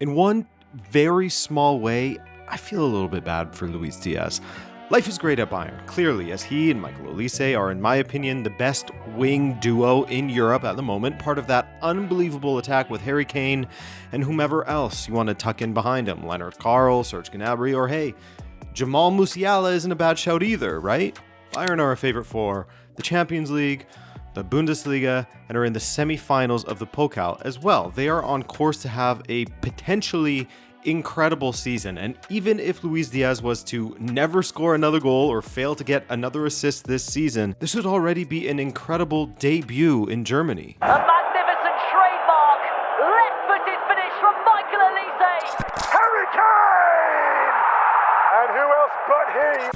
In one very small way, I feel a little bit bad for Luis Diaz. Life is great at Bayern, clearly, as he and Michael Olise are, in my opinion, the best wing duo in Europe at the moment, part of that unbelievable attack with Harry Kane and whomever else you want to tuck in behind him, Leonard Carl, Serge Gnabry, or hey, Jamal Musiala isn't a bad shout either, right? Bayern are a favorite for the Champions League, the Bundesliga, and are in the semi-finals of the Pokal as well. They are on course to have a potentially incredible season, and even if Luis Diaz was to never score another goal or fail to get another assist this season, this would already be an incredible debut in Germany. A magnificent trademark left-footed finish from Michael Olise. Harry Kane! And who else but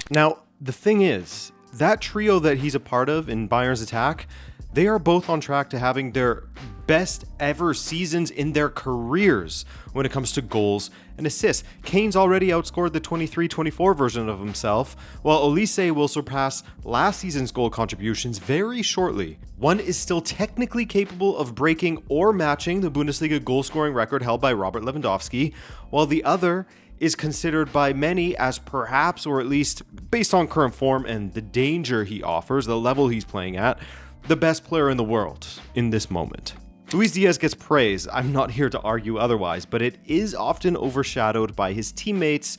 he? Now, the thing is, that trio that he's a part of in Bayern's attack, they are both on track to having their best ever seasons in their careers when it comes to goals and assists. Kane's already outscored the 23-24 version of himself, while Olise will surpass last season's goal contributions very shortly. One is still technically capable of breaking or matching the Bundesliga goal-scoring record held by Robert Lewandowski, while the other is considered by many as perhaps, or at least based on current form and the danger he offers, the level he's playing at, the best player in the world in this moment. Luis Diaz gets praise, I'm not here to argue otherwise, but it is often overshadowed by his teammates,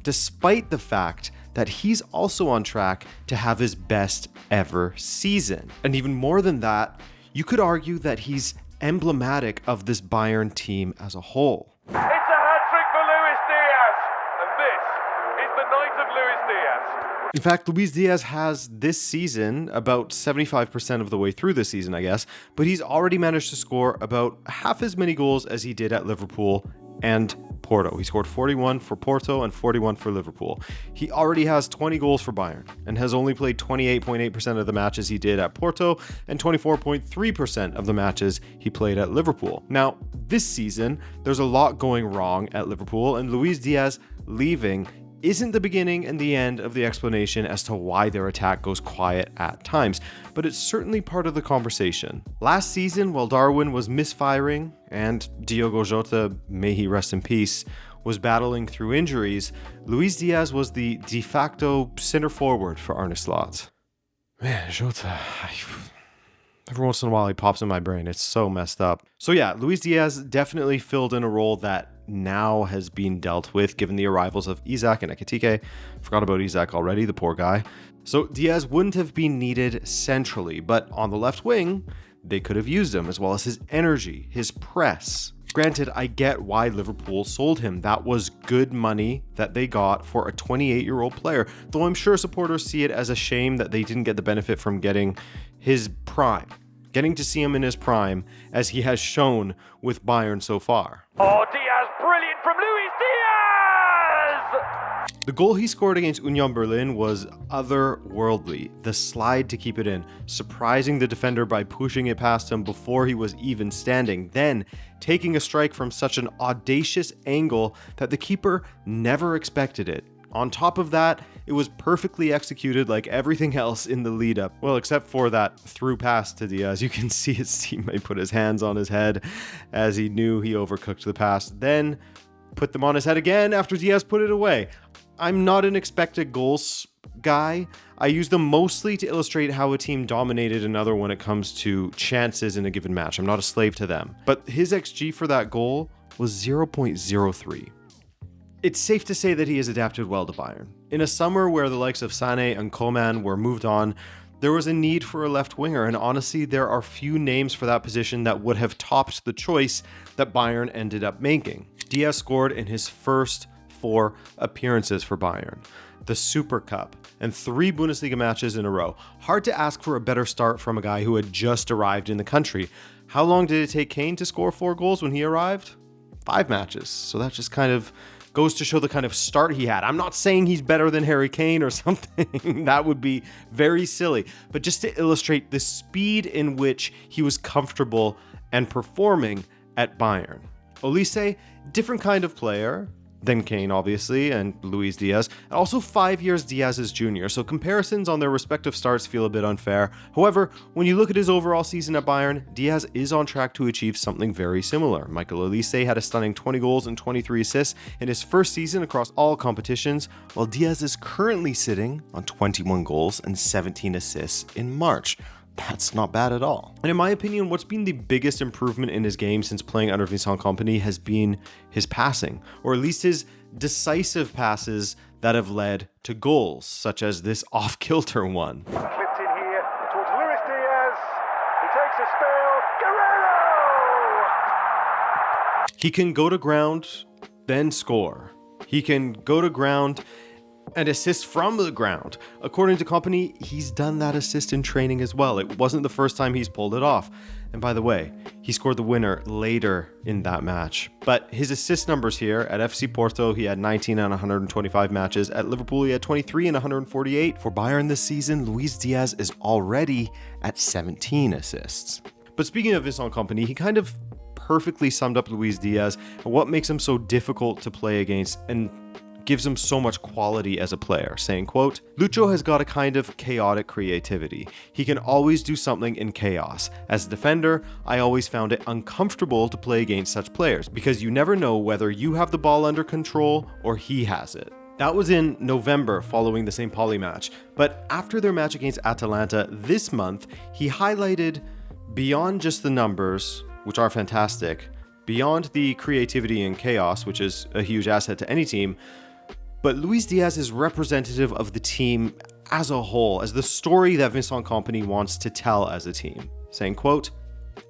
despite the fact that he's also on track to have his best ever season. And even more than that, you could argue that he's emblematic of this Bayern team as a whole. It's a hat-trick for Luis Diaz, and this is the night of Luis Diaz. In fact, Luis Diaz has this season about 75% of the way through this season, I guess, but he's already managed to score about half as many goals as he did at Liverpool and Porto. He scored 41 for Porto and 41 for Liverpool. He already has 20 goals for Bayern and has only played 28.8% of the matches he did at Porto and 24.3% of the matches he played at Liverpool. Now, this season, there's a lot going wrong at Liverpool, and Luis Diaz leaving isn't the beginning and the end of the explanation as to why their attack goes quiet at times, but it's certainly part of the conversation. Last season, while Darwin was misfiring and Diogo Jota, may he rest in peace, was battling through injuries, Luis Diaz was the de facto center forward for Arne Slot. Man, Jota, every once in a while he pops in my brain. It's so messed up. So yeah, Luis Diaz definitely filled in a role that now has been dealt with given the arrivals of Isak and Ekitike. Forgot about Isak already, the poor guy. So Diaz wouldn't have been needed centrally, but on the left wing, they could have used him, as well as his energy, his press. Granted, I get why Liverpool sold him. That was good money that they got for a 28-year-old player, though I'm sure supporters see it as a shame that they didn't get the benefit from getting his prime. Getting to see him in his prime, as he has shown with Bayern so far. Oh, Diaz, brilliant from Luis Diaz! The goal he scored against Union Berlin was otherworldly. The slide to keep it in, surprising the defender by pushing it past him before he was even standing, then taking a strike from such an audacious angle that the keeper never expected it. On top of that, it was perfectly executed like everything else in the lead up. Well, except for that through pass to Diaz. You can see his teammate put his hands on his head as he knew he overcooked the pass, then put them on his head again after Diaz put it away. I'm not an expected goals guy. I use them mostly to illustrate how a team dominated another when it comes to chances in a given match. I'm not a slave to them. But his XG for that goal was 0.03. It's safe to say that he has adapted well to Bayern. In a summer where the likes of Sané and Coman were moved on, there was a need for a left winger, and honestly, there are few names for that position that would have topped the choice that Bayern ended up making. Diaz scored in his first 4 appearances for Bayern, the Super Cup, and 3 Bundesliga matches in a row. Hard to ask for a better start from a guy who had just arrived in the country. How long did it take Kane to score 4 goals when he arrived? 5 matches. So that just kind of goes to show the kind of start he had. I'm not saying he's better than Harry Kane or something. That would be very silly. But just to illustrate the speed in which he was comfortable and performing at Bayern. Olise, different kind of player, then Kane, obviously, and Luis Diaz, and also 5 years Diaz's junior, so comparisons on their respective starts feel a bit unfair. However, when you look at his overall season at Bayern, Diaz is on track to achieve something very similar. Michael Olise had a stunning 20 goals and 23 assists in his first season across all competitions, while Diaz is currently sitting on 21 goals and 17 assists in March. That's not bad at all. And in my opinion, what's been the biggest improvement in his game since playing under Vincent Kompany has been his passing, or at least his decisive passes that have led to goals, such as this off-kilter one. Clipped in here towards Luis Diaz. He takes a spill. Guerrero! He can go to ground, then score. He can go to ground and assist from the ground. According to Kompany, he's done that assist in training as well. It wasn't the first time he's pulled it off. And by the way, he scored the winner later in that match. But his assist numbers here, at FC Porto, he had 19 and 125 matches. At Liverpool, he had 23 and 148. For Bayern this season, Luis Diaz is already at 17 assists. But speaking of Vincent Kompany, he kind of perfectly summed up Luis Diaz and what makes him so difficult to play against and gives him so much quality as a player, saying, quote, "Lucho has got a kind of chaotic creativity. He can always do something in chaos. As a defender, I always found it uncomfortable to play against such players because you never know whether you have the ball under control or he has it." That was in November following the St. Pauli match, but after their match against Atalanta this month, he highlighted beyond just the numbers, which are fantastic, beyond the creativity and chaos, which is a huge asset to any team, but Luis Diaz is representative of the team as a whole, as the story that Vincent Kompany wants to tell as a team, saying, quote,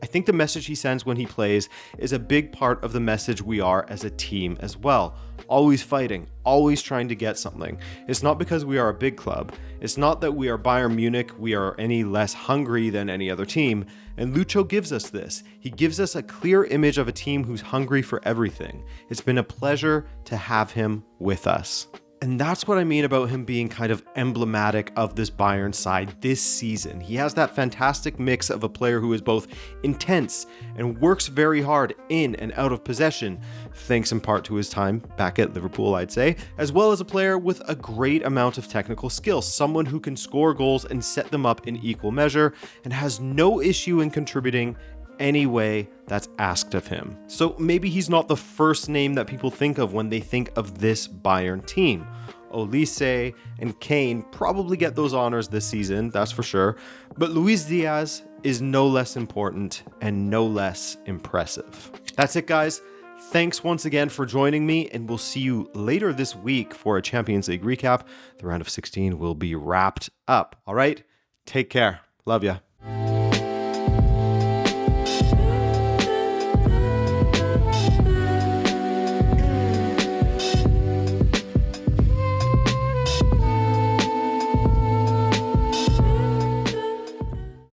"I think the message he sends when he plays is a big part of the message we are as a team as well. Always fighting, always trying to get something. It's not because we are a big club. It's not that we are Bayern Munich, we are any less hungry than any other team. And Lucho gives us this. He gives us a clear image of a team who's hungry for everything. It's been a pleasure to have him with us." And that's what I mean about him being kind of emblematic of this Bayern side this season. He has that fantastic mix of a player who is both intense and works very hard in and out of possession, thanks in part to his time back at Liverpool, I'd say, as well as a player with a great amount of technical skill, someone who can score goals and set them up in equal measure and has no issue in contributing any way that's asked of him. So maybe he's not the first name that people think of when they think of this Bayern team. Olise and Kane probably get those honors this season, that's for sure. But Luis Diaz is no less important and no less impressive. That's it, guys. Thanks once again for joining me, and we'll see you later this week for a Champions League recap. The round of 16 will be wrapped up. All right? Take care. Love ya.